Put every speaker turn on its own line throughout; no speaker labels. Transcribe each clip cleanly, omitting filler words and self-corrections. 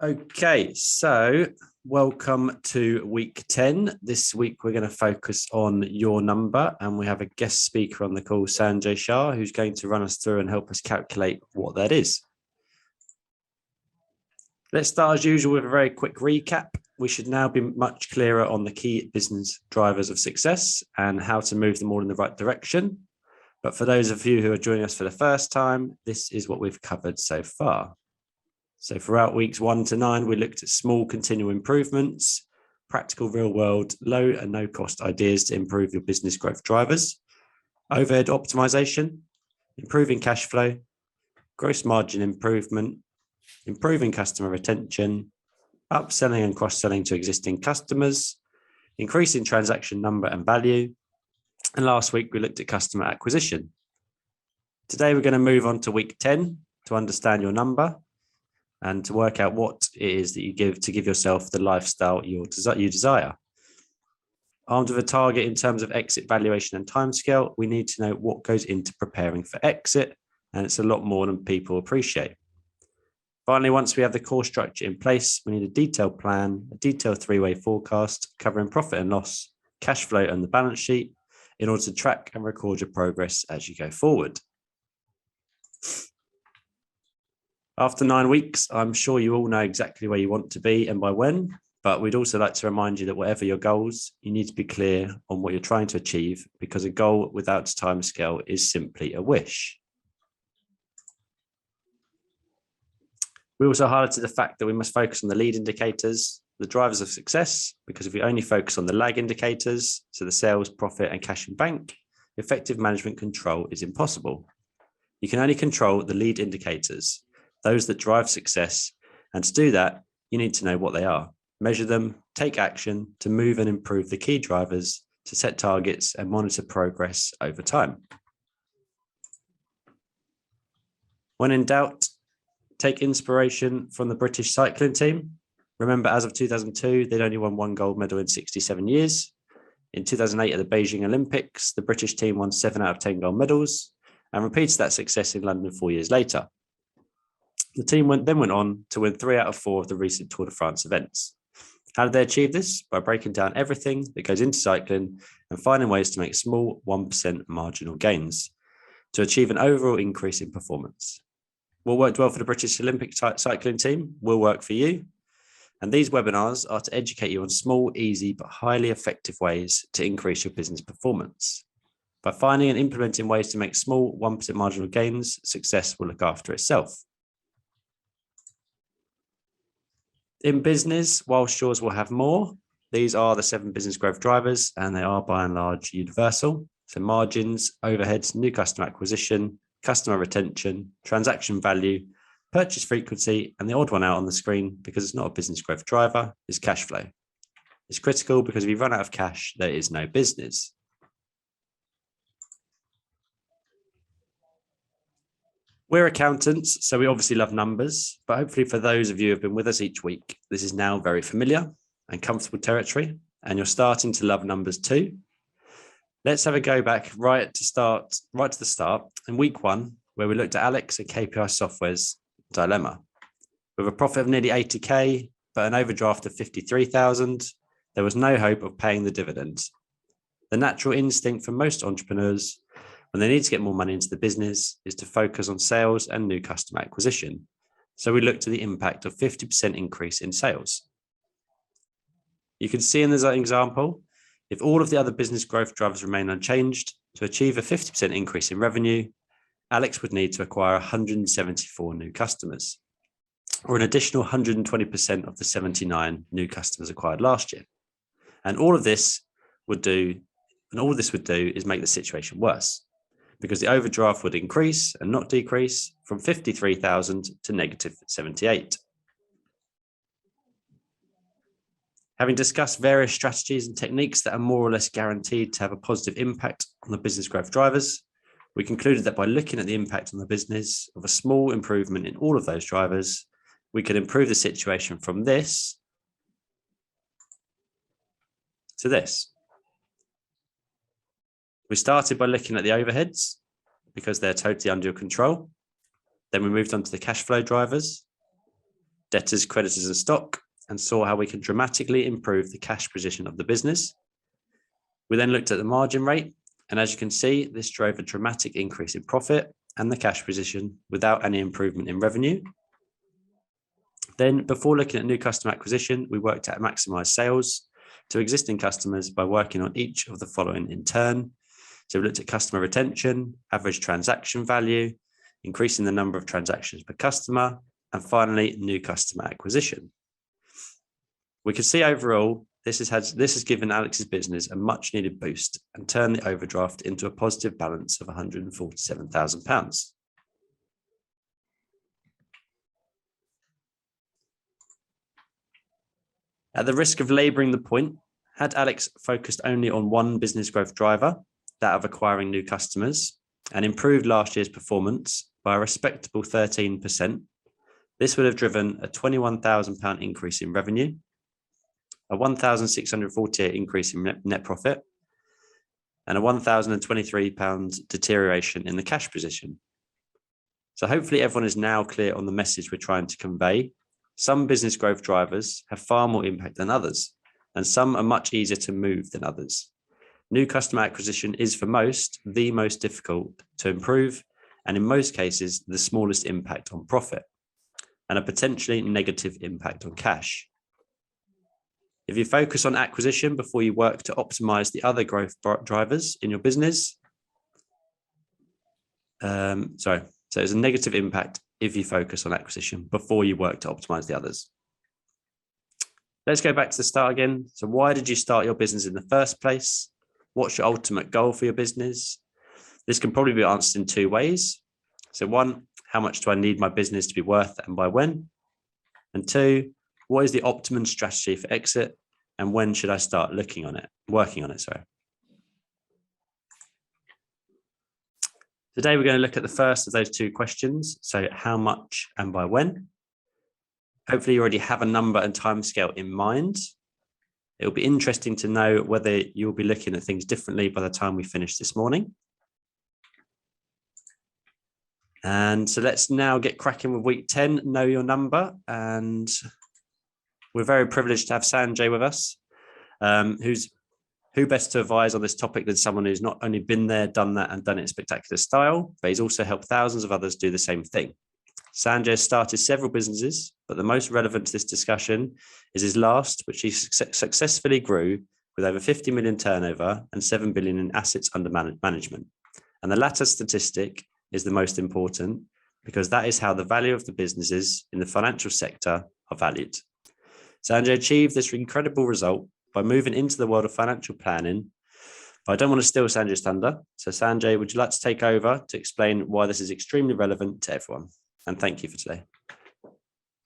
Okay, so welcome to week 10. This week we're going to focus on your number, and we have a guest speaker on the call, Sanjay Shah, who's going to run us through and help us calculate what that is. Let's start as usual with a very quick recap. We should now be much clearer on the key business drivers of success and how to move them all in the right direction. But for those of you who are joining us for the first time, this is what we've covered so far. So throughout weeks 1 to 9, we looked at small continual improvements, practical real world, low and no cost ideas to improve your business growth drivers, overhead optimization, improving cash flow, gross margin improvement, improving customer retention, upselling and cross-selling to existing customers, increasing transaction number and value. And last week, we looked at customer acquisition. Today, we're going to move on to week 10 to understand your number and to work out what it is that you give to give yourself the lifestyle you desire. Armed with a target in terms of exit valuation and timescale, we need to know what goes into preparing for exit, and it's a lot more than people appreciate. Finally, once we have the core structure in place, we need a detailed plan, a detailed three-way forecast covering profit and loss, cash flow and the balance sheet in order to track and record your progress as you go forward. After 9 weeks, I'm sure you all know exactly where you want to be and by when, but we'd also like to remind you that whatever your goals, you need to be clear on what you're trying to achieve, because a goal without a timescale is simply a wish. We also highlighted the fact that we must focus on the lead indicators, the drivers of success, because if we only focus on the lag indicators, so the sales, profit, and cash in bank, effective management control is impossible. You can only control the lead indicators, those that drive success. And to do that, you need to know what they are, measure them, take action to move and improve the key drivers, to set targets and monitor progress over time. When in doubt, take inspiration from the British cycling team. Remember, as of 2002, they'd only won 1 gold medal in 67 years. In 2008 at the Beijing Olympics, the British team won 7 out of 10 gold medals and repeated that success in London 4 years later. The team went on to win 3 out of 4 of the recent Tour de France events. How did they achieve this? By breaking down everything that goes into cycling and finding ways to make small 1% marginal gains to achieve an overall increase in performance. What worked well for the British Olympic cycling team will work for you. And these webinars are to educate you on small, easy, but highly effective ways to increase your business performance. By finding and implementing ways to make small 1% marginal gains, success will look after itself. In business, whilst yours will have more, these are the 7 business growth drivers, and they are by and large universal. So margins, overheads, new customer acquisition, customer retention, transaction value, purchase frequency, and the odd one out on the screen, because it's not a business growth driver, is cash flow. It's critical because if you run out of cash, there is no business. We're accountants, so we obviously love numbers, but hopefully for those of you who have been with us each week, this is now very familiar and comfortable territory, and you're starting to love numbers too. Let's have a go back right to the start in week 1, where we looked at Alex and KPI Software's dilemma. With a profit of nearly 80k, but an overdraft of 53,000, there was no hope of paying the dividend. The natural instinct for most entrepreneurs when they need to get more money into the business is to focus on sales and new customer acquisition. So we looked at the impact of 50% increase in sales. You can see in this example, if all of the other business growth drivers remain unchanged, to achieve a 50% increase in revenue, Alex would need to acquire 174 new customers, or an additional 120% of the 79 new customers acquired last year. And all this would do is make the situation worse, because the overdraft would increase and not decrease from 53,000 to negative 78. Having discussed various strategies and techniques that are more or less guaranteed to have a positive impact on the business growth drivers, we concluded that by looking at the impact on the business of a small improvement in all of those drivers, we could improve the situation from this to this. We started by looking at the overheads because they're totally under your control. Then we moved on to the cash flow drivers. debtors, creditors, and stock, and saw how we can dramatically improve the cash position of the business. We then looked at the margin rate, and as you can see, this drove a dramatic increase in profit and the cash position without any improvement in revenue. Then, before looking at new customer acquisition, we worked out to maximize sales to existing customers by working on each of the following in turn. So we looked at customer retention, average transaction value, increasing the number of transactions per customer, and finally, new customer acquisition. We can see overall, this has given Alex's business a much needed boost and turned the overdraft into a positive balance of £147,000. At the risk of labouring the point, had Alex focused only on one business growth driver, that of acquiring new customers, and improved last year's performance by a respectable 13%, this would have driven a £21,000 increase in revenue, a £1,648 increase in net profit, and a £1,023 deterioration in the cash position. So hopefully everyone is now clear on the message we're trying to convey. Some business growth drivers have far more impact than others, and some are much easier to move than others. New customer acquisition is for most the most difficult to improve, and in most cases, the smallest impact on profit, and a potentially negative impact on cash. If you focus on acquisition before you work to optimize the other growth drivers in your business, so it's a negative impact if you focus on acquisition before you work to optimize the others. Let's go back to the start again. So why did you start your business in the first place? What's your ultimate goal for your business? This can probably be answered in two ways. So one, how much do I need my business to be worth and by when? And two, what is the optimum strategy for exit and when should I start working on it? Today, we're going to look at the first of those two questions. So how much and by when? Hopefully you already have a number and timescale in mind. It'll be interesting to know whether you'll be looking at things differently by the time we finish this morning. And so let's now get cracking with week 10, know your number. And we're very privileged to have Sanjay with us, who best to advise on this topic than someone who's not only been there, done that, and done it in spectacular style, but he's also helped thousands of others do the same thing. Sanjay started several businesses, but the most relevant to this discussion is his last, which he successfully grew with over 50 million turnover and 7 billion in assets under management. And the latter statistic is the most important because that is how the value of the businesses in the financial sector are valued. Sanjay achieved this incredible result by moving into the world of financial planning. But I don't want to steal Sanjay's thunder. So Sanjay, would you like to take over to explain why this is extremely relevant to everyone? And thank you for today.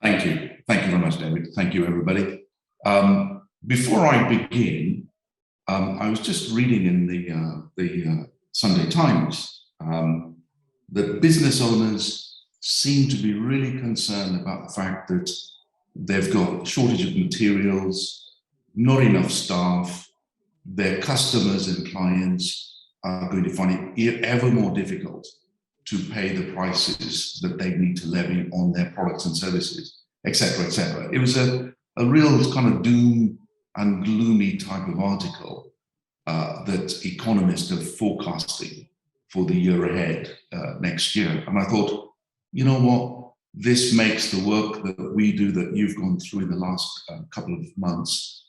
Thank you. Thank you very much, David. Thank you, everybody. Before I begin, I was just reading in the Sunday Times that business owners seem to be really concerned about the fact that they've got a shortage of materials, not enough staff, their customers and clients are going to find it ever more difficult to pay the prices that they need to levy on their products and services, etc., etc. It was a real kind of doom and gloomy type of article that economists are forecasting for the year ahead next year. And I thought, you know what? This makes the work that we do, that you've gone through in the last couple of months,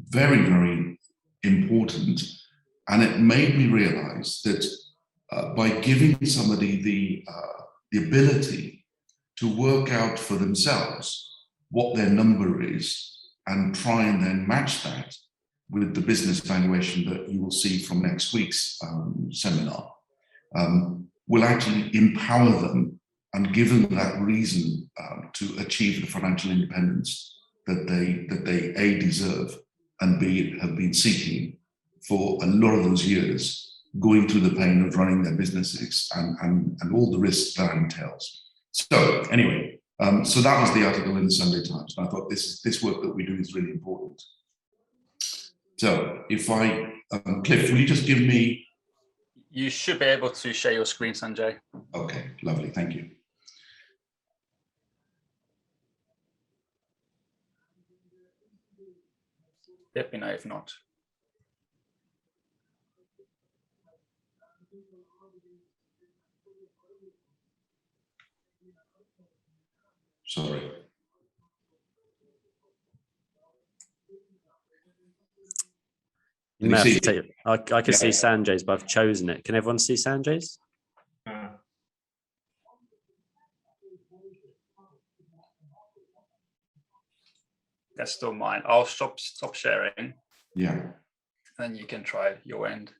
very, very important. And it made me realize that by giving somebody the ability to work out for themselves what their number is and try and then match that with the business valuation that you will see from next week's seminar, will actually empower them and give them that reason to achieve the financial independence that they A, deserve, and B, have been seeking for a lot of those years, going through the pain of running their businesses and all the risks that entails. So anyway, so that was the article in the Sunday Times. And I thought this work that we do is really important. So if I, Cliff, will you just give me?
You should be able to share your screen, Sanjay.
Okay, lovely, thank you.
Let me know if not.
Sorry.
You may have to take. I can see Sanjay's, but I've chosen it. Can everyone see Sanjay's?
That's still mine. I'll stop sharing.
Yeah.
Then you can try your end.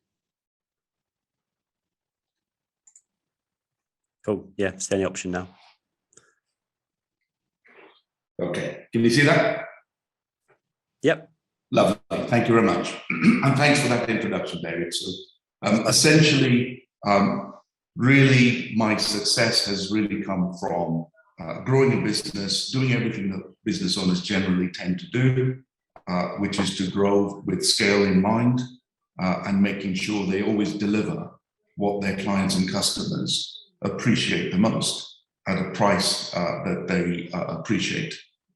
Cool. Yeah, it's the only option now.
Okay. Can you see that?
Yep.
Lovely. Thank you very much. And thanks for that introduction, David. So essentially, really my success has really come from growing a business, doing everything that business owners generally tend to do, which is to grow with scale in mind and making sure they always deliver what their clients and customers appreciate the most at a price that they appreciate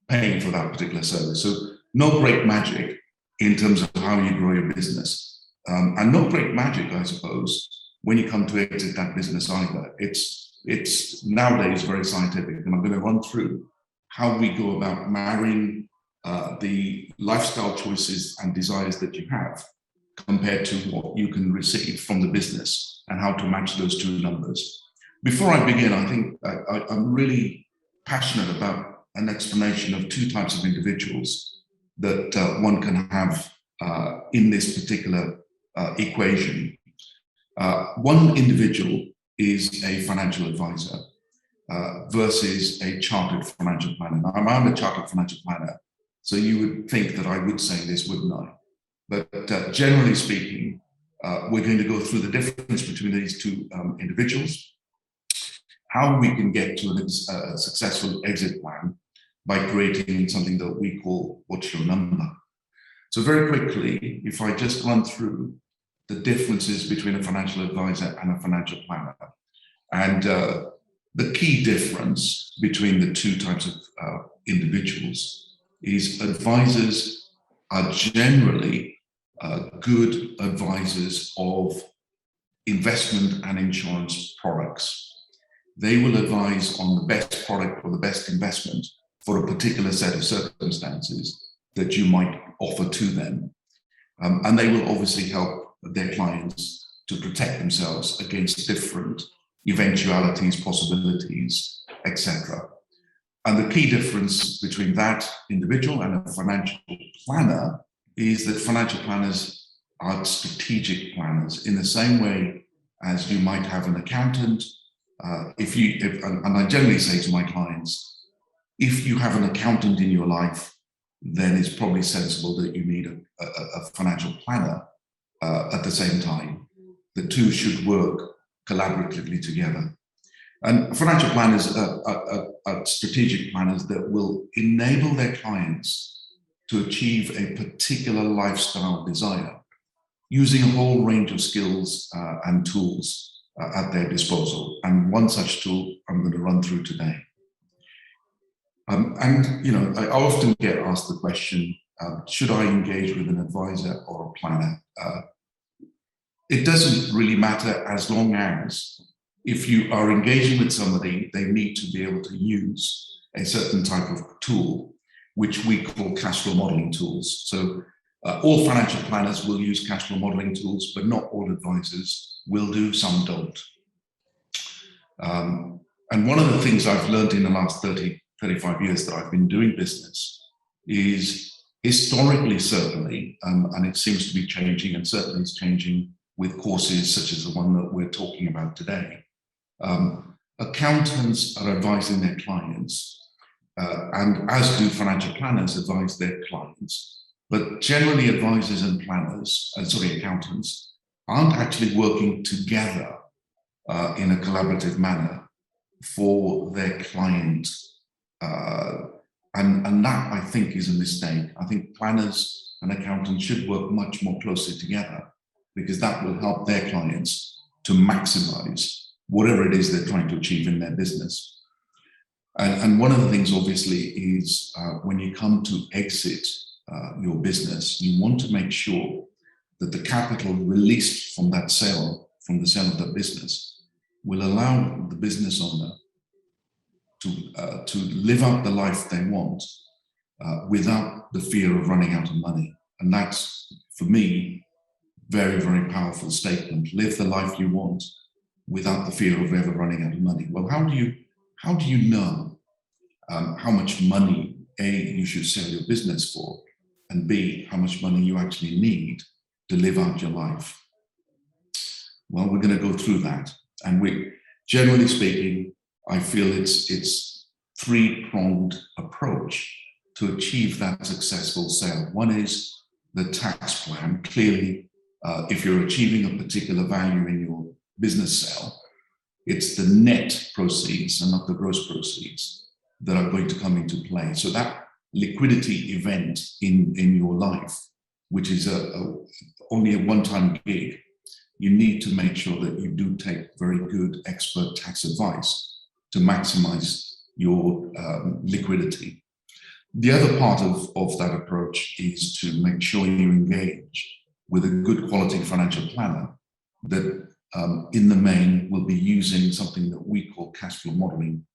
paying for that particular service. So no great magic in terms of how you grow your business. And no great magic, I suppose, when you come to exit that business either. It's nowadays very scientific, and I'm going to run through how we go about marrying the lifestyle choices and desires that you have compared to what you can receive from the business and how to match those two numbers. Before I begin, I think I'm really passionate about an explanation of two types of individuals that one can have in this particular equation. One individual is a financial advisor versus a chartered financial planner. Now, I'm a chartered financial planner, so you would think that I would say this, wouldn't I? But generally speaking, we're going to go through the difference between these two individuals, how we can get to a successful exit plan by creating something that we call what's your number. So very quickly, if I just run through the differences between a financial advisor and a financial planner, and the key difference between the two types of individuals is advisors are generally good advisors of investment and insurance products. They will advise on the best product or the best investment for a particular set of circumstances that you might offer to them. And they will obviously help their clients to protect themselves against different eventualities, possibilities, etc. And the key difference between that individual and a financial planner is that financial planners are strategic planners in the same way as you might have an accountant. And I generally say to my clients, if you have an accountant in your life, then it's probably sensible that you need a financial planner at the same time. The two should work collaboratively together. And financial planners are strategic planners that will enable their clients to achieve a particular lifestyle desire using a whole range of skills and tools at their disposal. And one such tool I'm going to run through today. And, you know, I often get asked the question, should I engage with an advisor or a planner? It doesn't really matter as long as if you are engaging with somebody, they need to be able to use a certain type of tool, which we call cash flow modeling tools. So all financial planners will use cash flow modeling tools, but not all advisors will do, some don't. And one of the things I've learned in the last 35 years that I've been doing business is historically, certainly, and it seems to be changing, and certainly it's changing with courses such as the one that we're talking about today. Accountants are advising their clients, and as do financial planners advise their clients. But generally, advisors and planners, accountants, aren't actually working together in a collaborative manner for their client. And that, I think, is a mistake. I think planners and accountants should work much more closely together, because that will help their clients to maximize whatever it is they're trying to achieve in their business. And one of the things, obviously, is when you come to exit your business, you want to make sure that the capital released from that sale, from the sale of that business, will allow the business owner to live out the life they want without the fear of running out of money. And that's, for me, very, very powerful statement. Live the life you want without the fear of ever running out of money. Well, how do you know how much money, A, you should sell your business for, and B, how much money you actually need to live out your life? Well, we're going to go through that. And generally speaking, I feel it's three-pronged approach to achieve that successful sale. One is the tax plan. Clearly, if you're achieving a particular value in your business sale, it's the net proceeds and not the gross proceeds that are going to come into play. So that liquidity event in your life, which is only a one-time gig, you need to make sure that you do take very good expert tax advice to maximize your liquidity. The other part of that approach is to make sure you engage with a good quality financial planner that in the main will be using something that we call cash flow modeling.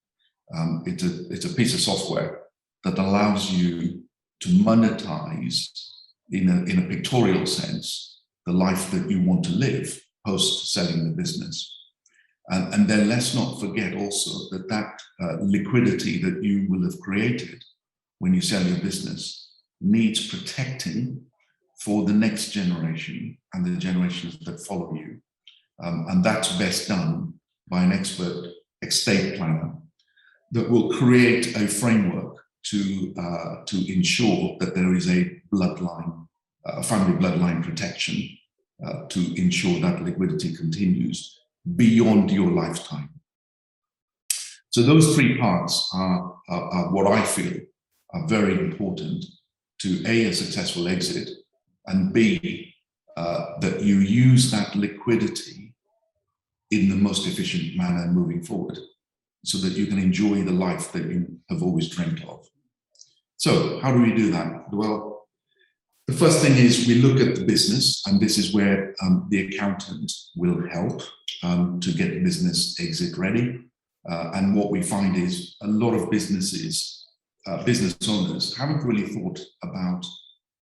It's a piece of software that allows you to monetize in a pictorial sense the life that you want to live post selling the business. And then let's not forget also that liquidity that you will have created when you sell your business needs protecting for the next generation and the generations that follow you. And that's best done by an expert estate planner that will create a framework to ensure that there is a bloodline, family bloodline protection to ensure that liquidity continues beyond your lifetime. So those three parts are what I feel are very important to A, a successful exit, and B, that you use that liquidity in the most efficient manner moving forward so that you can enjoy the life that you have always dreamt of. So how do we do that? Well, the first thing is we look at the business, and this is where the accountant will help to get the business exit ready. And what we find is a lot of business owners haven't really thought about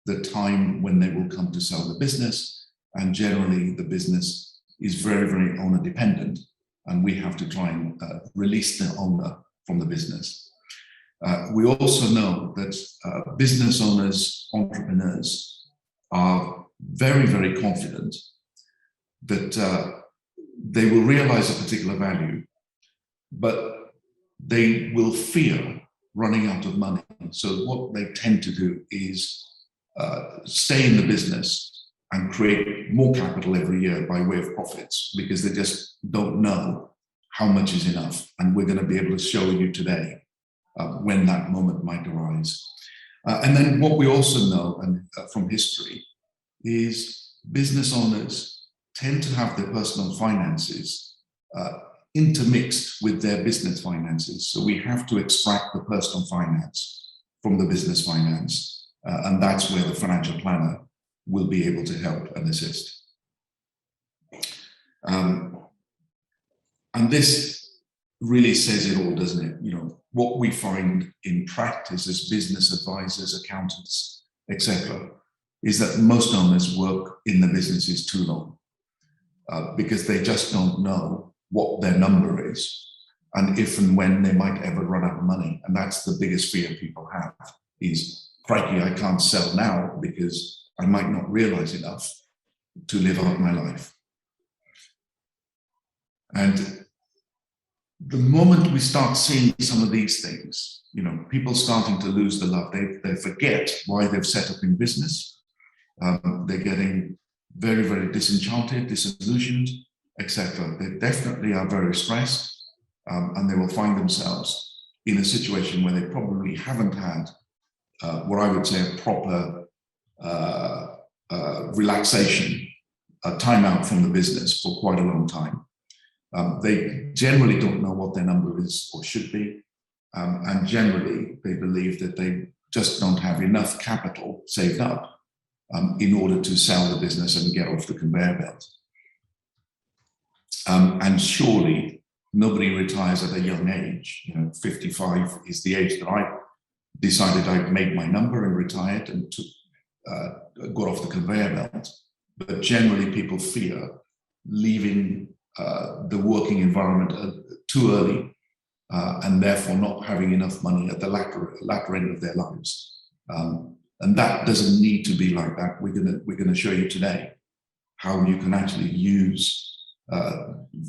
the time when they will come to sell the business. And generally the business is very, very owner dependent. And we have to try and release the owner from the business. We also know that business owners, entrepreneurs are very, very confident that they will realize a particular value, but they will fear running out of money. So what they tend to do is stay in the business and create more capital every year by way of profits, because they just don't know how much is enough. And we're going to be able to show you today when that moment might arise. And then what we also know from history is business owners tend to have their personal finances intermixed with their business finances. So we have to extract the personal finance from the business finance. And that's where the financial planner will be able to help and assist. And this really says it all, doesn't it? You know, what we find in practice as business advisors, accountants, etc., is that most owners work in the businesses too long because they just don't know what their number is and if and when they might ever run out of money. And that's the biggest fear people have is, crikey, I can't sell now because I might not realize enough to live out my life. And the moment we start seeing some of these things, you know, people starting to lose the love, they forget why they've set up in business. They're getting very, very disenchanted, disillusioned, etc. They definitely are very stressed, and they will find themselves in a situation where they probably haven't had what I would say a proper relaxation, a time out from the business for quite a long time. They generally don't know what their number is or should be, and generally they believe that they just don't have enough capital saved up in order to sell the business and get off the conveyor belt. And surely nobody retires at a young age. 55 is the age that I decided I'd made my number and retired and got off the conveyor belt. But generally people fear leaving the working environment too early and therefore not having enough money at the latter end of their lives. And that doesn't need to be like that. We're gonna show you today how you can actually use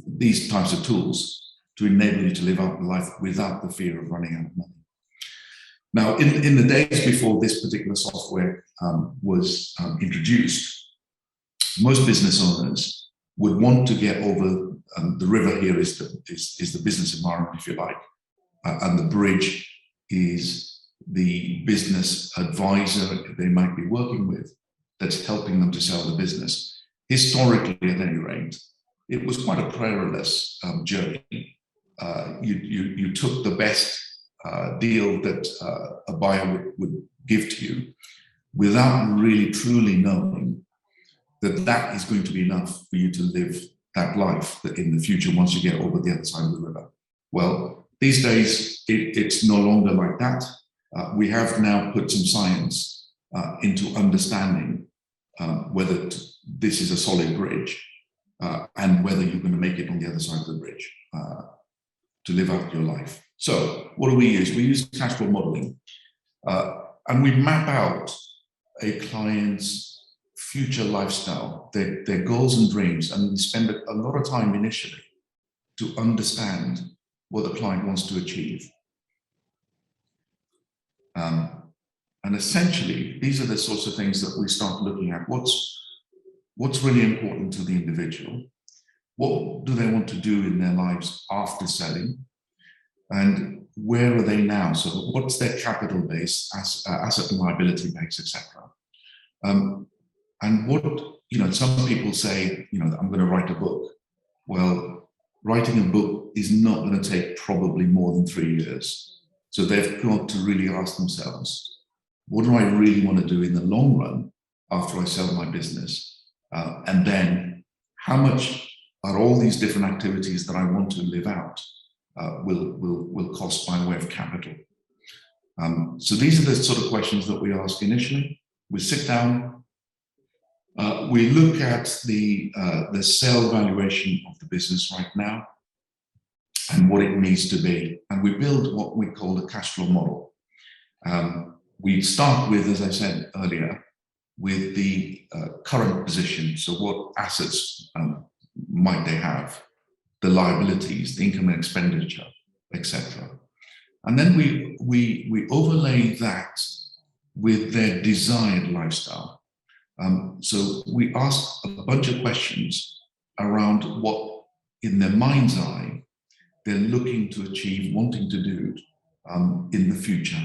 these types of tools to enable you to live out life without the fear of running out of money. Now, in the days before this particular software was introduced, most business owners would want to get over the river. Here is the business environment, if you like, and the bridge is the business advisor they might be working with that's helping them to sell the business. Historically, at any rate, it was quite a perilous journey. You took the best deal that a buyer would give to you without really truly knowing that that is going to be enough for you to live that life in the future once you get over the other side of the river. Well, these days, it's no longer like that. We have now put some science into understanding whether this is a solid bridge and whether you're going to make it on the other side of the bridge to live out your life. So what do we use? We use cash flow modeling, and we map out a client's future lifestyle, their goals and dreams, and we spend a lot of time initially to understand what the client wants to achieve. And essentially, these are the sorts of things that we start looking at. What's really important to the individual? What do they want to do in their lives after selling? And where are they now? So what's their capital base, asset and liability base, etc. And what, some people say, I'm going to write a book. Well, writing a book is not going to take probably more than 3 years. So they've got to really ask themselves, what do I really want to do in the long run after I sell my business? And then how much are all these different activities that I want to live out will cost by way of capital? So these are the sort of questions that we ask initially. We sit down, we look at the sale valuation of the business right now and what it needs to be, and we build what we call the cash flow model. We start with, as I said earlier, with the current position. So what assets might they have, the liabilities, the income and expenditure, etc. And then we overlay that with their desired lifestyle. So we ask a bunch of questions around what, in their mind's eye, they're looking to achieve, wanting to do in the future.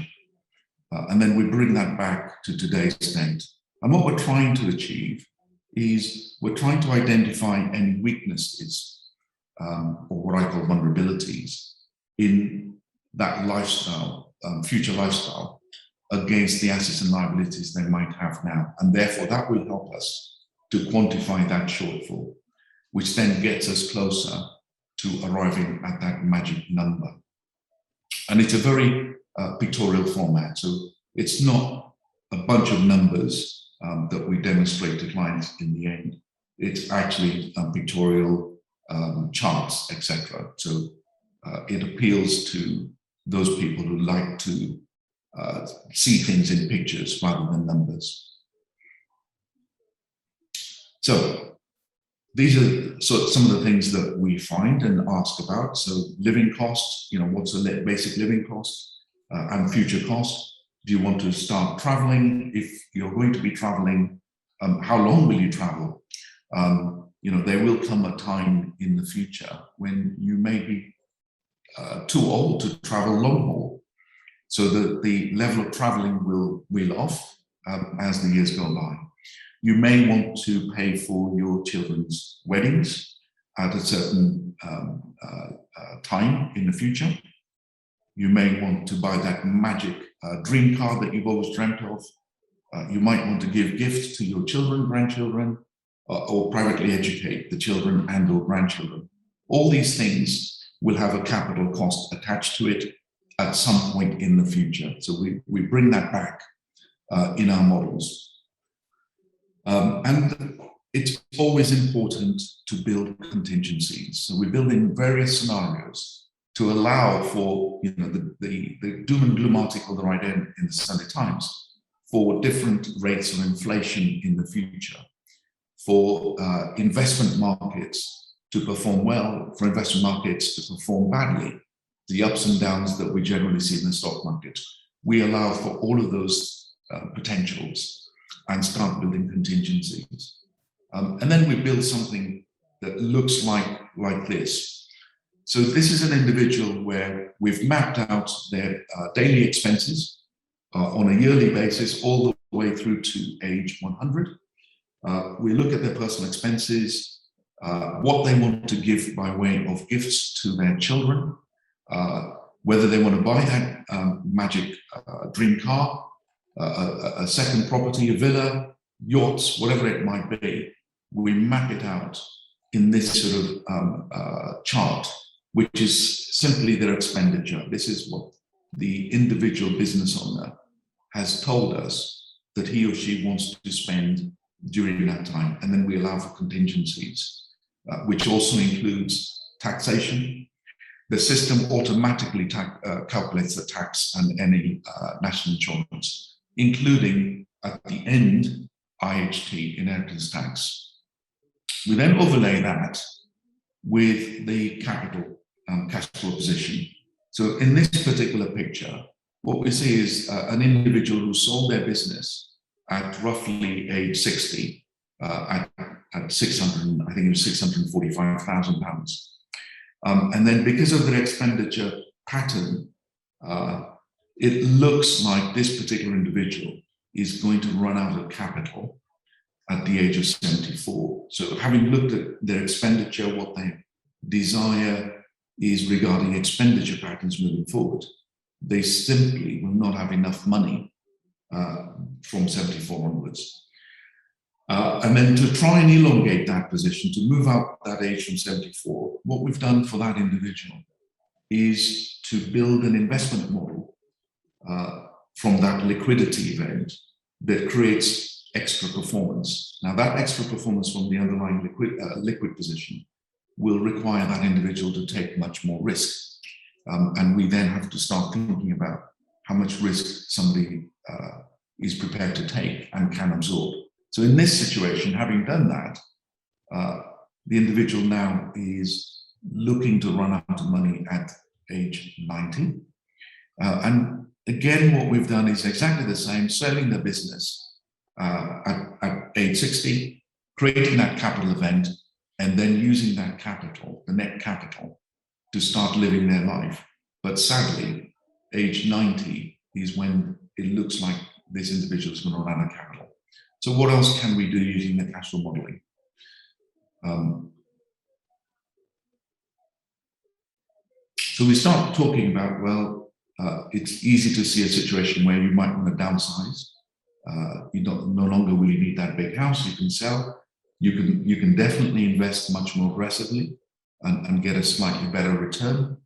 And then we bring that back to today's state. And what we're trying to achieve is we're trying to identify any weaknesses or what I call vulnerabilities in that lifestyle, future lifestyle, against the assets and liabilities they might have now. And therefore that will help us to quantify that shortfall, which then gets us closer to arriving at that magic number. And it's a very pictorial format. So it's not a bunch of numbers that we demonstrate to clients in the end. It's actually pictorial charts, etc. So it appeals to those people who like to see things in pictures rather than numbers. So these are some of the things that we find and ask about. So living costs, what's the basic living cost and future cost? Do you want to start traveling? If you're going to be traveling, how long will you travel? There will come a time in the future when you may be too old to travel long haul. So that the level of traveling will wheel off as the years go by. You may want to pay for your children's weddings at a certain time in the future. You may want to buy that magic dream car that you've always dreamt of. You might want to give gifts to your children, grandchildren, or privately educate the children and or grandchildren. All these things will have a capital cost attached to it at some point in the future. So we bring that back in our models. And it's always important to build contingencies. So we build in various scenarios to allow for, you know, the doom and gloom article that I did in the Sunday Times, for different rates of inflation in the future, for investment markets to perform well, for investment markets to perform badly, the ups and downs that we generally see in the stock market. We allow for all of those potentials and start building contingencies. And then we build something that looks like this. So this is an individual where we've mapped out their daily expenses on a yearly basis, all the way through to age 100. We look at their personal expenses, what they want to give by way of gifts to their children, whether they want to buy that magic dream car, a second property, a villa, yachts, whatever it might be. We map it out in this sort of chart, which is simply their expenditure. This is what the individual business owner has told us that he or she wants to spend during that time. And then we allow for contingencies, which also includes taxation. The system automatically calculates the tax and any national insurance, including at the end, IHT, inheritance tax. We then overlay that with the capital cash flow position. So in this particular picture, what we see is an individual who sold their business at roughly age 60 at 600, I think it was £645,000. And then because of their expenditure pattern, it looks like this particular individual is going to run out of capital at the age of 74. So having looked at their expenditure, what they desire is regarding expenditure patterns moving forward, they simply will not have enough money from 74 onwards. And then to try and elongate that position, to move up that age from 74, what we've done for that individual is to build an investment model from that liquidity event that creates extra performance. Now that extra performance from the underlying liquid position will require that individual to take much more risk. And we then have to start thinking about how much risk somebody is prepared to take and can absorb. So in this situation, having done that, the individual now is looking to run out of money at age 90. And again, what we've done is exactly the same, selling the business at age 60, creating that capital event, and then using that capital, the net capital, to start living their life. But sadly, age 90 is when it looks like this individual is going to run out of capital. So what else can we do using the cash flow modeling? So we start talking about, well, it's easy to see a situation where you might want to downsize. No longer will you need that big house, you can sell. You can definitely invest much more aggressively and get a slightly better return.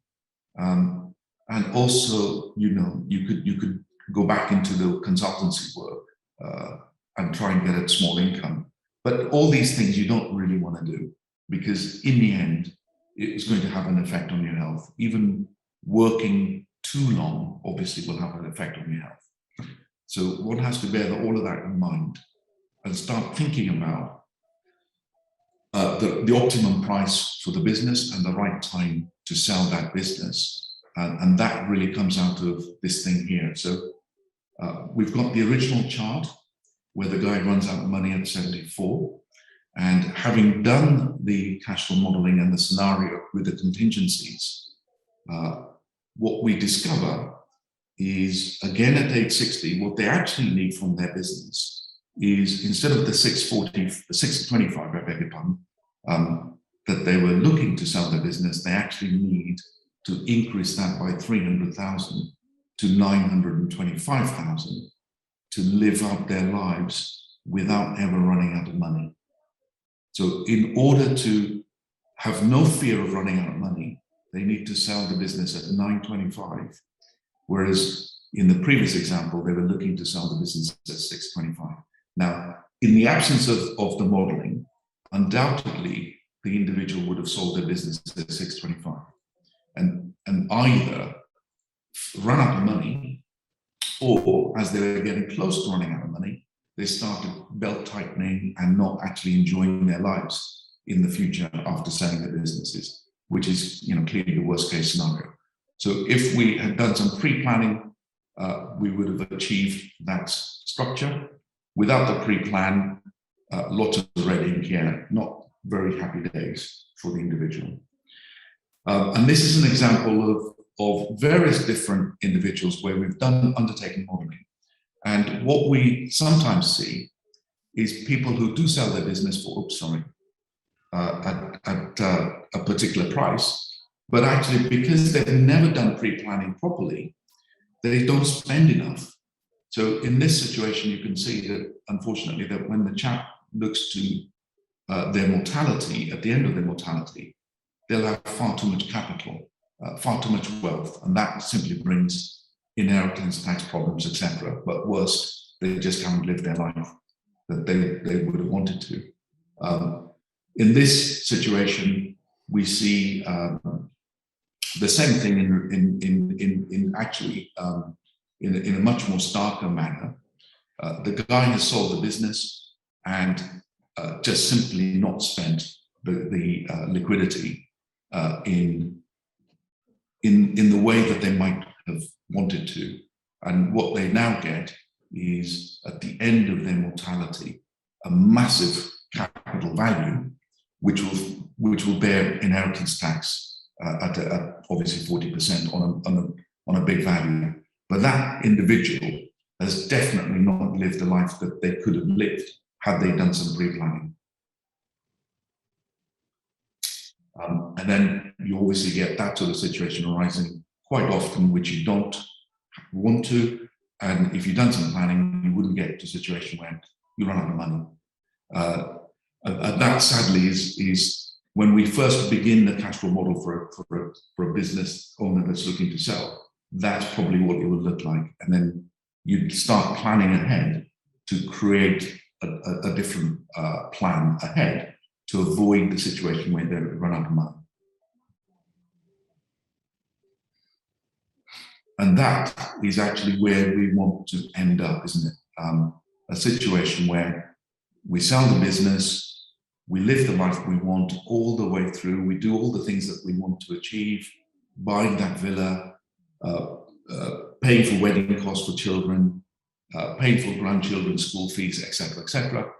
And also, you could go back into the consultancy work and try and get a small income. But all these things you don't really want to do, because in the end, it's going to have an effect on your health. Even working too long obviously will have an effect on your health. So one has to bear all of that in mind and start thinking about the optimum price for the business and the right time to sell that business. And that really comes out of this thing here. So we've got the original chart where the guy runs out of money at 74. And having done the cash flow modeling and the scenario with the contingencies, what we discover is, again at age 60, what they actually need from their business is, instead of the 625, I beg your pardon, that they were looking to sell their business, they actually need to increase that by 300,000 to 925,000 to live out their lives without ever running out of money. So in order to have no fear of running out of money, they need to sell the business at 925, whereas in the previous example, they were looking to sell the business at 625. Now, in the absence of the modeling, undoubtedly, the individual would have sold their business at 625 and either run out of money, or as they were getting close to running out of money, they started belt tightening and not actually enjoying their lives in the future after selling their businesses, which is clearly the worst case scenario. So if we had done some pre-planning, we would have achieved that structure. Without the pre-plan, lots of red ink here, not very happy days for the individual. And this is an example of various different individuals where we've done undertaking modeling. And what we sometimes see is people who do sell their business for, at a particular price, but actually because they've never done pre-planning properly, they don't spend enough. So in this situation, you can see that, unfortunately, that when the chap looks to their mortality, at the end of their mortality, they'll have far too much capital, far too much wealth, and that simply brings inheritance tax problems, etc. But worse, they just haven't lived their life that they would have wanted to. In this situation, we see the same thing in a much more starker manner. The guy has sold the business and just simply not spent the liquidity in the way that they might have wanted to. And what they now get is, at the end of their mortality, a massive capital value, which will bear inheritance tax at obviously 40% on a big value. But that individual has definitely not lived the life that they could have lived had they done some pre-planning. And then you obviously get that sort of situation arising quite often, which you don't want to. And if you've done some planning, you wouldn't get to a situation where you run out of money. That sadly is when we first begin the cash flow model for a business owner that's looking to sell. That's probably what it would look like. And then you'd start planning ahead to create a different plan ahead to avoid the situation where they run out of money. And that is actually where we want to end up, isn't it? A situation where we sell the business, we live the life we want all the way through, we do all the things that we want to achieve, buying that villa, paying for wedding costs for children, paying for grandchildren's school fees, etc., etc.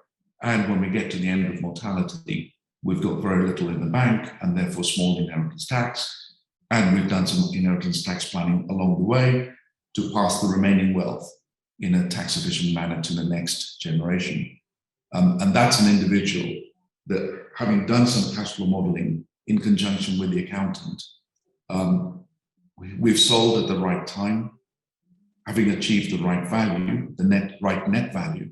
And when we get to the end of mortality, we've got very little in the bank and therefore small inheritance tax. And we've done some inheritance tax planning along the way to pass the remaining wealth in a tax efficient manner to the next generation. And that's an individual that, having done some cash flow modeling in conjunction with the accountant, we've sold at the right time, having achieved the right value, the right net value,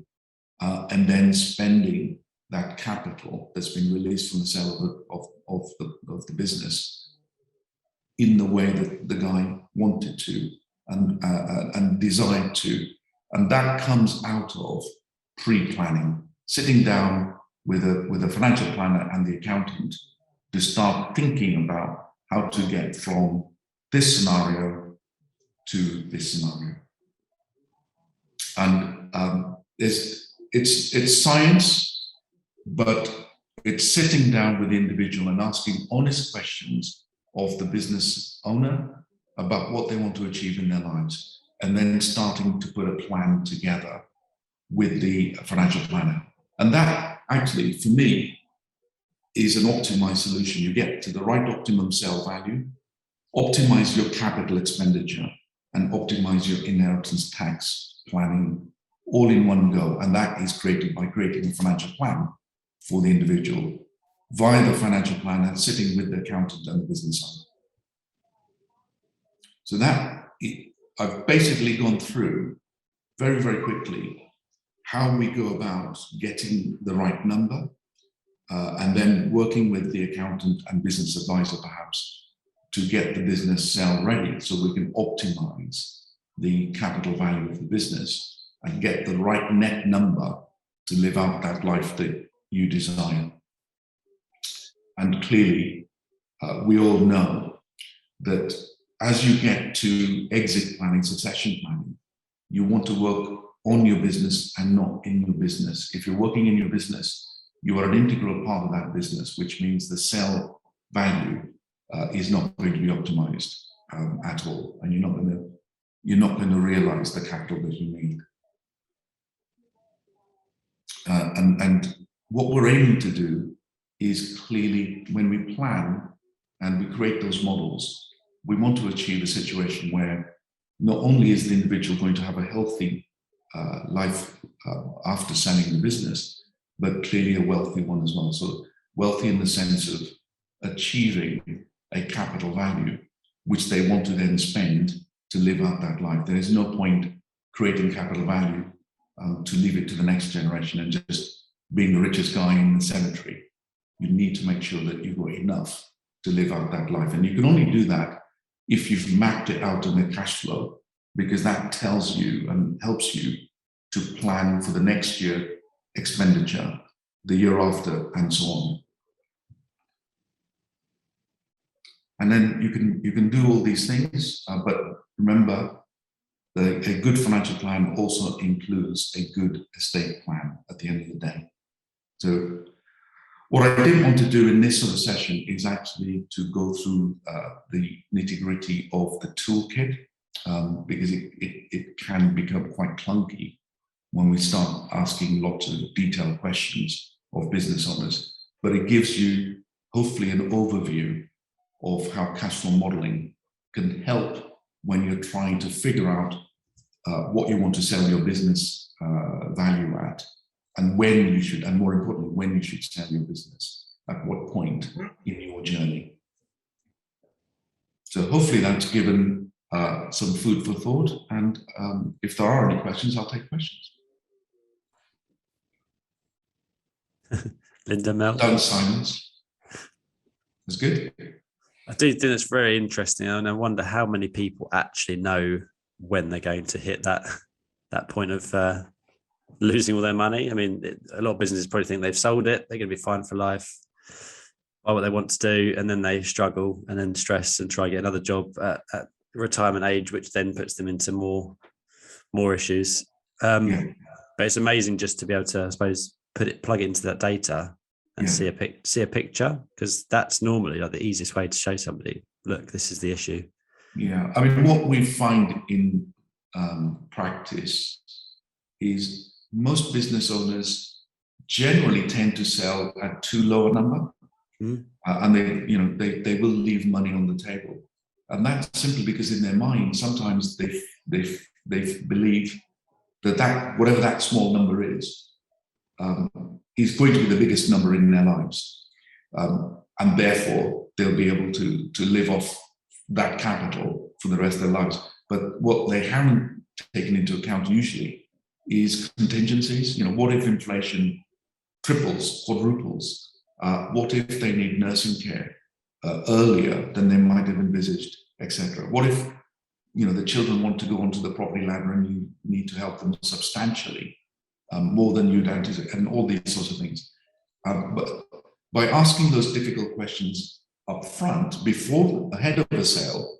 and then spending that capital that's been released from the sale of the business in the way that the guy wanted to and desired to. And that comes out of pre-planning, sitting down with a financial planner and the accountant to start thinking about how to get from this scenario to this scenario. And it's science, but it's sitting down with the individual and asking honest questions of the business owner about what they want to achieve in their lives, and then starting to put a plan together with the financial planner. And that actually, for me, is an optimized solution. You get to the right optimum sale value, optimize your capital expenditure, and optimize your inheritance tax planning all in one go. And that is created by creating a financial plan for the individual via the financial planner sitting with the accountant and the business owner. So I've basically gone through very, very quickly how we go about getting the right number, and then working with the accountant and business advisor perhaps to get the business sale ready so we can optimize the capital value of the business and get the right net number to live out that life that you desire. And clearly, we all know that as you get to exit planning, succession planning, you want to work on your business and not in your business. If you're working in your business, you are an integral part of that business, which means the sale value is not going to be optimized at all, and you're not going to realize the capital that you need. And what we're aiming to do is clearly, when we plan and we create those models, we want to achieve a situation where not only is the individual going to have a healthy life after selling the business, but clearly a wealthy one as well. So wealthy in the sense of achieving a capital value, which they want to then spend to live out that life. There is no point creating capital value to leave it to the next generation and just being the richest guy in the cemetery. You need to make sure that you've got enough to live out that life. And you can only do that if you've mapped it out in a cash flow, because that tells you and helps you to plan for the next year expenditure, the year after, and so on. And then you can do all these things, but remember, a good financial plan also includes a good estate plan at the end of the day. So what I didn't want to do in this sort of session is actually to go through the nitty-gritty of the toolkit, because it can become quite clunky when we start asking lots of detailed questions of business owners. But it gives you hopefully an overview of how cash flow modeling can help when you're trying to figure out what you want to sell your business value at, and when you should, and more importantly, when you should sell your business, at what point in your journey. So hopefully that's given some food for thought, and if there are any questions, I'll take questions.
Linda, Mel?
Don't silence. That's good.
I do think it's very interesting, and I wonder how many people actually know when they're going to hit that point of losing all their money. I mean, a lot of businesses probably think they've sold it, they're going to be fine for life, buy what they want to do, and then they struggle and then stress and try to get another job at retirement age, which then puts them into more issues. But it's amazing just to be able to, I suppose, plug it into that data and see a picture, because that's normally like the easiest way to show somebody, look, this is the issue.
Yeah, I mean, what we find in practice is most business owners generally tend to sell at too low a number, and they will leave money on the table, and that's simply because in their mind sometimes they believe that whatever that small number is going to be the biggest number in their lives, and therefore they'll be able to live off that capital for the rest of their lives. But what they haven't taken into account usually is contingencies. What if inflation triples, quadruples? What if they need nursing care earlier than they might have envisaged, etc.? What if the children want to go onto the property ladder and you need to help them substantially, more than you'd anticipate, and all these sorts of things. But by asking those difficult questions up front, ahead of a sale,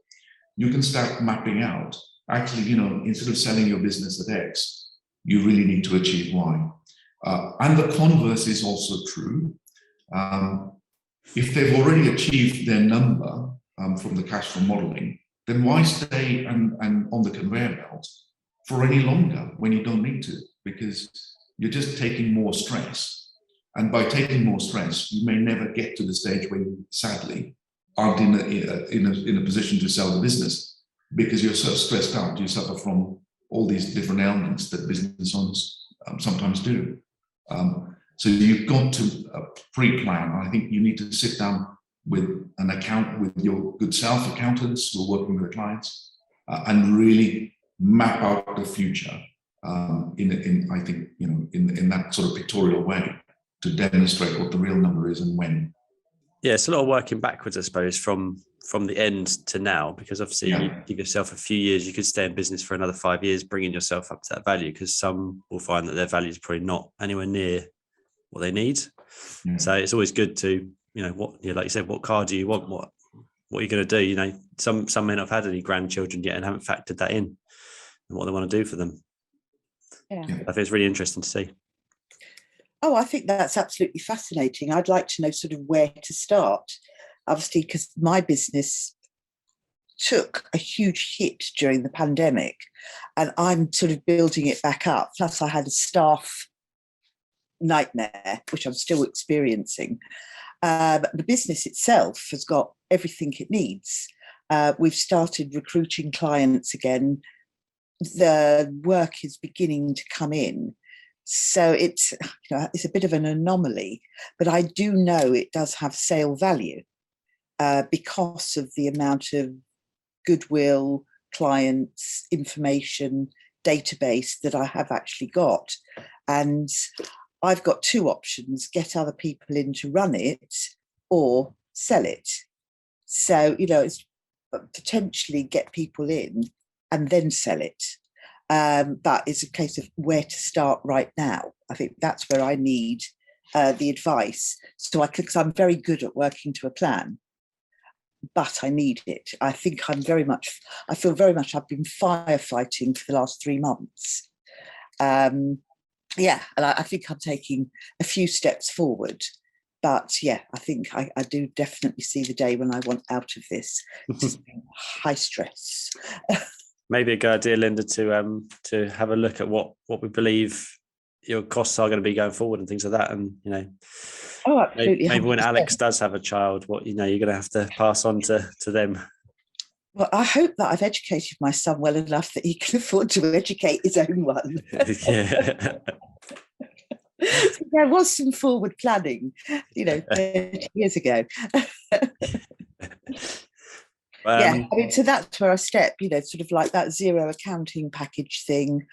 you can start mapping out, actually, instead of selling your business at X, you really need to achieve Y. And the converse is also true. If they've already achieved their number from the cash flow modeling, then why stay and on the conveyor belt for any longer when you don't need to? Because you're just taking more stress. And by taking more stress, you may never get to the stage where you, sadly, aren't in a position to sell the business, because you're so stressed out. You suffer from all these different ailments that business owners sometimes do. So you've got to pre-plan. I think you need to sit down with your good self, accountants who are working with the clients, and really map out the future I think, in that sort of pictorial way to demonstrate what the real number is and when.
Yeah, it's a lot of working backwards, I suppose, from the end to now, because obviously you give yourself a few years, you could stay in business for another 5 years, bringing yourself up to that value, because some will find that their value is probably not anywhere near what they need. So it's always good to, like you said, what car do you want? What are you going to do? Some may not have had any grandchildren yet and haven't factored that in and what they want to do for them.
Yeah.
I think it's really interesting to see.
Oh, I think that's absolutely fascinating. I'd like to know sort of where to start, obviously, because my business took a huge hit during the pandemic and I'm sort of building it back up. Plus, I had a staff nightmare, which I'm still experiencing. But the business itself has got everything it needs. We've started recruiting clients again. The work is beginning to come in. So it's a bit of an anomaly, but I do know it does have sale value because of the amount of goodwill, clients, information, database that I have actually got. And I've got two options: get other people in to run it or sell it. So, it's potentially get people in and then sell it. But it's a case of where to start right now. I think that's where I need the advice. So because I'm very good at working to a plan, but I need it. I feel very much I've been firefighting for the last 3 months. And I think I'm taking a few steps forward. But I think I do definitely see the day when I want out of this. Just high stress.
Maybe a good idea, Linda, to have a look at what we believe your costs are going to be going forward and things like that. And
oh, absolutely.
Maybe when Alex does have a child, you're going to have to pass on to them.
Well, I hope that I've educated my son well enough that he can afford to educate his own one.
Yeah.
There was some forward planning, 30 years ago. So that's where I step, sort of like that zero accounting package thing.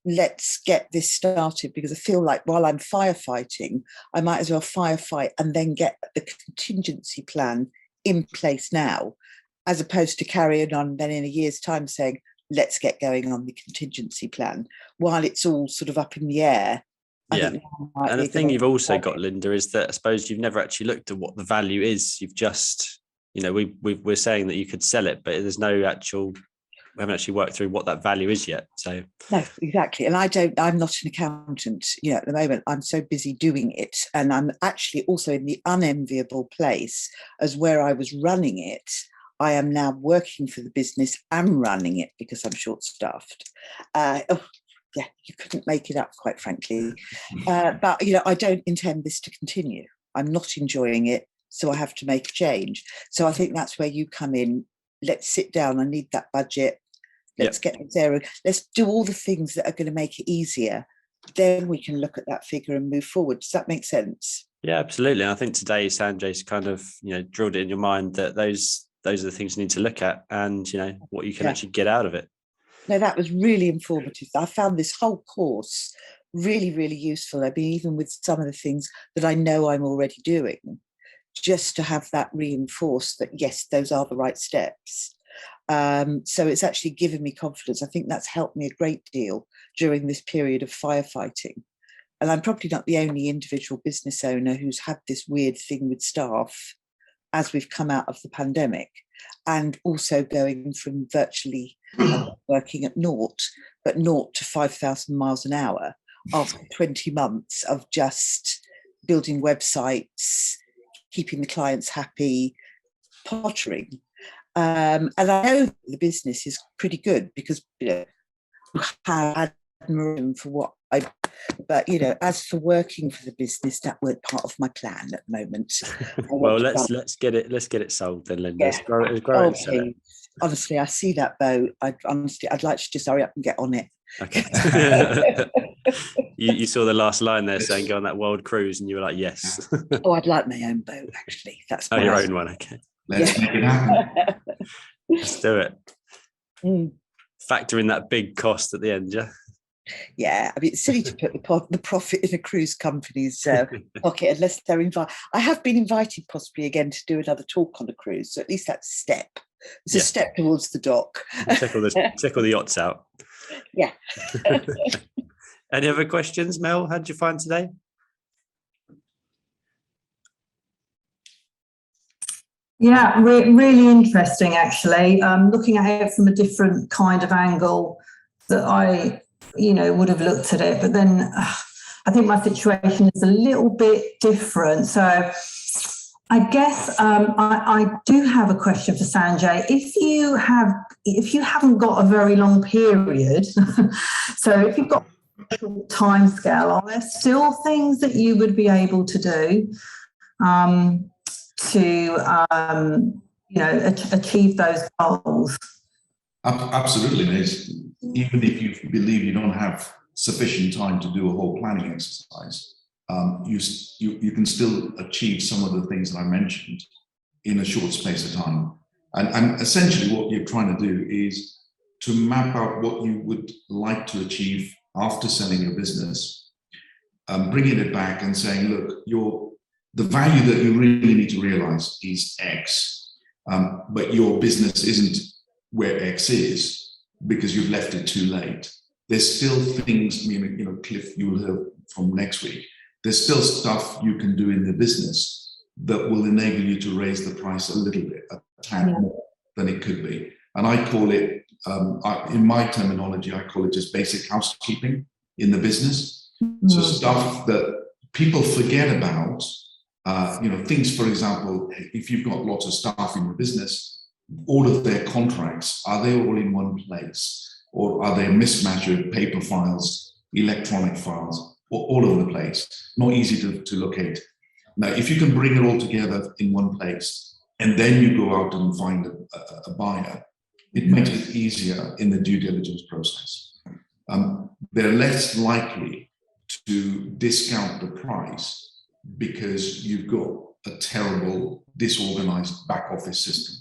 Let's get this started, because I feel like while I'm firefighting, I might as well firefight and then get the contingency plan in place now, as opposed to carrying on then in a year's time saying, let's get going on the contingency plan while it's all sort of up in the air.
Yeah. And the thing you've also got, Linda, is that I suppose you've never actually looked at what the value is. You've just, we're saying that you could sell it, but there's no actual, we haven't actually worked through what that value is yet. So
no, exactly. And I'm not an accountant, at the moment. I'm so busy doing it. And I'm actually also in the unenviable place as where I was running it. I am now working for the business and running it because I'm short-staffed. You couldn't make it up, quite frankly. But, I don't intend this to continue. I'm not enjoying it, so I have to make a change. So I think that's where you come in. Let's sit down. I need that budget. Let's get there. Let's do all the things that are going to make it easier. Then we can look at that figure and move forward. Does that make sense?
Yeah, absolutely. And I think today Sanjay's kind of, drilled it in your mind that those are the things you need to look at and, what you can actually get out of it.
No, that was really informative. I found this whole course really, really useful. I mean, even with some of the things that I know I'm already doing, just to have that reinforced that, yes, those are the right steps. So it's actually given me confidence. I think that's helped me a great deal during this period of firefighting. And I'm probably not the only individual business owner who's had this weird thing with staff as we've come out of the pandemic, and also going from virtually working at naught to 5,000 miles an hour after 20 months of just building websites, keeping the clients happy, pottering. And I know the business is pretty good because, I have admiration for what but as for working for the business, that weren't part of my plan at the moment.
Well, let's get it sold then, Linda. Let's grow it, sell it.
Honestly, I see that boat. I'd like to just hurry up and get on it.
Okay. you saw the last line there saying go on that world cruise, and you were like, yes.
Oh, I'd like my own boat, actually. That's
your own one. Okay.
Let's make it happen.
Let's do it. factor in that big cost at the end, yeah?
Yeah, I mean, it's silly to put the profit in a cruise company's pocket unless they're invited. I have been invited possibly again to do another talk on a cruise, so at least that's a step. It's a step towards the dock.
Check all the yachts out.
Yeah.
Any other questions, Mel? How did you find today?
Yeah, really interesting, actually. Looking at it from a different kind of angle that I, would have looked at it. But then I think my situation is a little bit different. So I guess I do have a question for Sanjay. If you haven't got a very long period, so if you've got a short time scale, are there still things that you would be able to do to achieve those goals?
Absolutely, Liz. Even if you believe you don't have sufficient time to do a whole planning exercise, you can still achieve some of the things that I mentioned in a short space of time. And essentially what you're trying to do is to map out what you would like to achieve after selling your business, bringing it back and saying, look, the value that you really need to realize is X, but your business isn't where X is because you've left it too late. There's still things, Cliff, you will hear from next week. There's still stuff you can do in the business that will enable you to raise the price a little bit, a tad more than it could be. And I call it, in my terminology, I call it just basic housekeeping in the business. So stuff that people forget about, things, for example, if you've got lots of staff in your business, all of their contracts, are they all in one place? Or are they a mismatch of paper files, electronic files, or all over the place? Not easy to locate. Now, if you can bring it all together in one place, and then you go out and find a buyer, it makes it easier in the due diligence process. They're less likely to discount the price because you've got a terrible, disorganized back office system.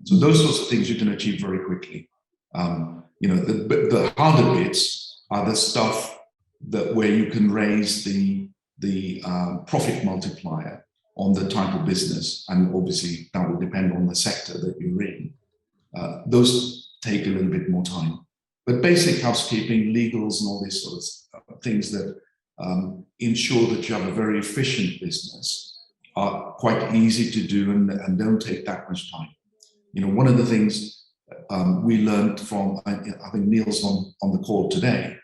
So those sorts of things you can achieve very quickly. The harder bits are the stuff where you can raise the profit multiplier on the type of business, and obviously that will depend on the sector that you're in. Those take a little bit more time. But basic housekeeping, legals, and all these sorts of things that ensure that you have a very efficient business are quite easy to do and don't take that much time. One of the things we learned from, I think Neil's on the call today,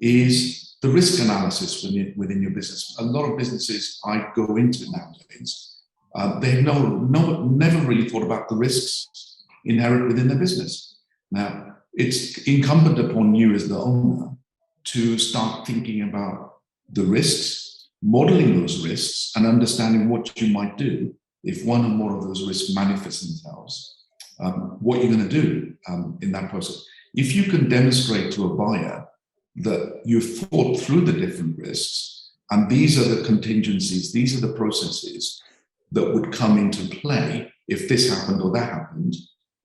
is the risk analysis within your business. A lot of businesses I go into nowadays, they've never really thought about the risks inherent within their business. Now, it's incumbent upon you as the owner to start thinking about the risks, modeling those risks, and understanding what you might do if one or more of those risks manifest themselves. What you're going to do in that process. If you can demonstrate to a buyer that you've thought through the different risks, and these are the contingencies, these are the processes that would come into play if this happened or that happened,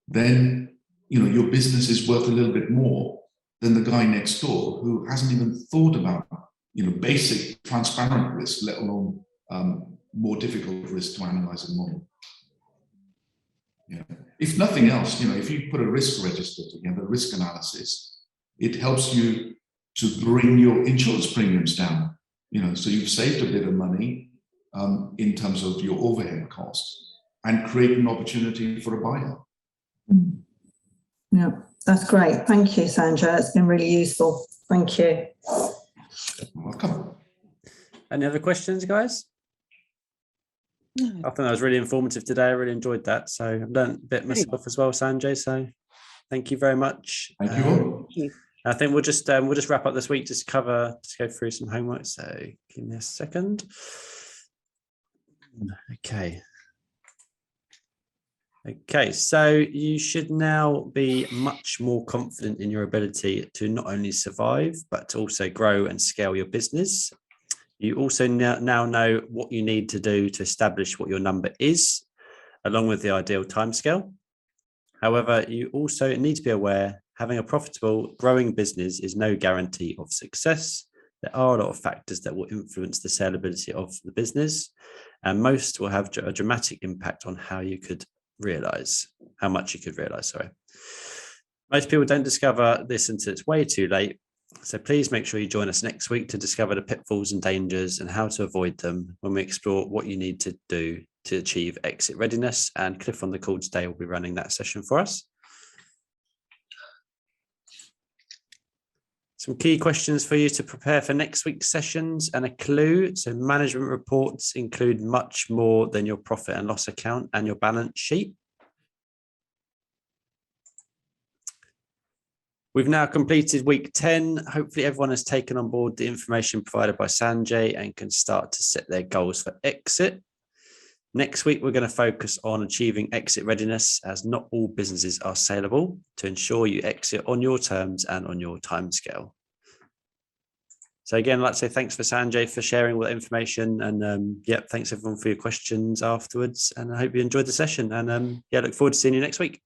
then your business is worth a little bit more than the guy next door who hasn't even thought about basic transparent risk, let alone more difficult risk to analyze and model. Yeah. If nothing else, if you put a risk register together, risk analysis, it helps you to bring your insurance premiums down. So you've saved a bit of money in terms of your overhead costs and create an opportunity for a buyer.
Yeah, that's great. Thank you, Sanjay. It's been really useful. Thank you.
Welcome.
Any other questions, guys?
No.
I think that was really informative today. I really enjoyed that. So I've learned a bit myself as well, Sanjay. So thank you very much.
Thank you all.
Thank you.
I think we'll just wrap up this week, just go through some homework. So give me a second. Okay, so you should now be much more confident in your ability to not only survive, but to also grow and scale your business. You also now know what you need to do to establish what your number is, along with the ideal timescale. However, you also need to be aware Having a profitable, growing business is no guarantee of success. There are a lot of factors that will influence the saleability of the business, and most will have a dramatic impact on how much you could realize, sorry. Most people don't discover this until it's way too late. So please make sure you join us next week to discover the pitfalls and dangers and how to avoid them when we explore what you need to do to achieve exit readiness. And Cliff on the call today will be running that session for us. Some key questions for you to prepare for next week's sessions and a clue. So management reports include much more than your profit and loss account and your balance sheet. We've now completed week 10. Hopefully everyone has taken on board the information provided by Sanjay and can start to set their goals for exit. Next week, we're going to focus on achieving exit readiness, as not all businesses are saleable, to ensure you exit on your terms and on your timescale. So again, I'd like to say thanks for Sanjay for sharing all that information, and thanks everyone for your questions afterwards. And I hope you enjoyed the session, and look forward to seeing you next week.